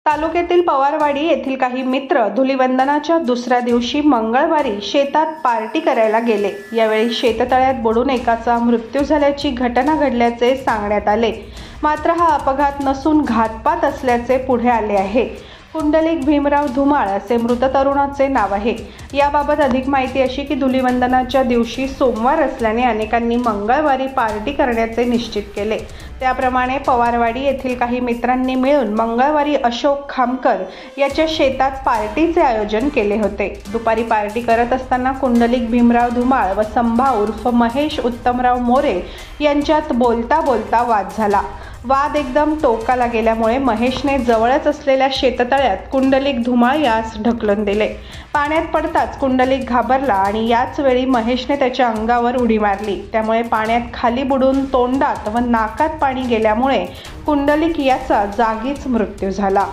तालुक्यातील पवारवाडी येथील काही मित्र धुलीवंदनाच्या दुसऱ्या दिवशी मंगळवारी शेतात पार्टी करायला गेले। यावेळी शेततळ्यात बुडून एकाचा मृत्यू झाल्याची घटना घडल्याचे सांगण्यात आले। मात्र हा अपघात नसून घातपात असल्याचे पुढे आले आहे। कुंडलिक भीमराव धुमाळ असे मृत तरुणाचे नाव आहे। याबाबत अधिक माहिती अशी की धुलीवंदनाच्या दिवशी सोमवार असल्याने अनेकांनी मंगळवारी पार्टी करण्याचे निश्चित केले। त्याप्रमाणे पवारवाडी येथील काही मित्रांनी मिळून मंगळवारी अशोक खामकर याच्या शेतात पार्टीचे आयोजन केले होते। दुपारी पार्टी करत असताना कुंडलिक भीमराव धुमाळ व संभा उर्फ महेश उत्तमराव मोरे यांच्यात बोलता बोलता वाद झाला। वाद एकदम टोकाला गेल्यामुळे महेशने जवळच असलेल्या शेततळ्यात कुंडलिक धुमाळ यास ढकलून दिले। पाण्यात पडताच कुंडलिक घाबरला आणि याच वेळी महेशने त्याच्या अंगावर उडी मारली। त्यामुळे पाण्यात खाली बुडून तोंडात व नाकात पाणी गेल्यामुळे कुंडलिक याचा जागीच मृत्यू झाला।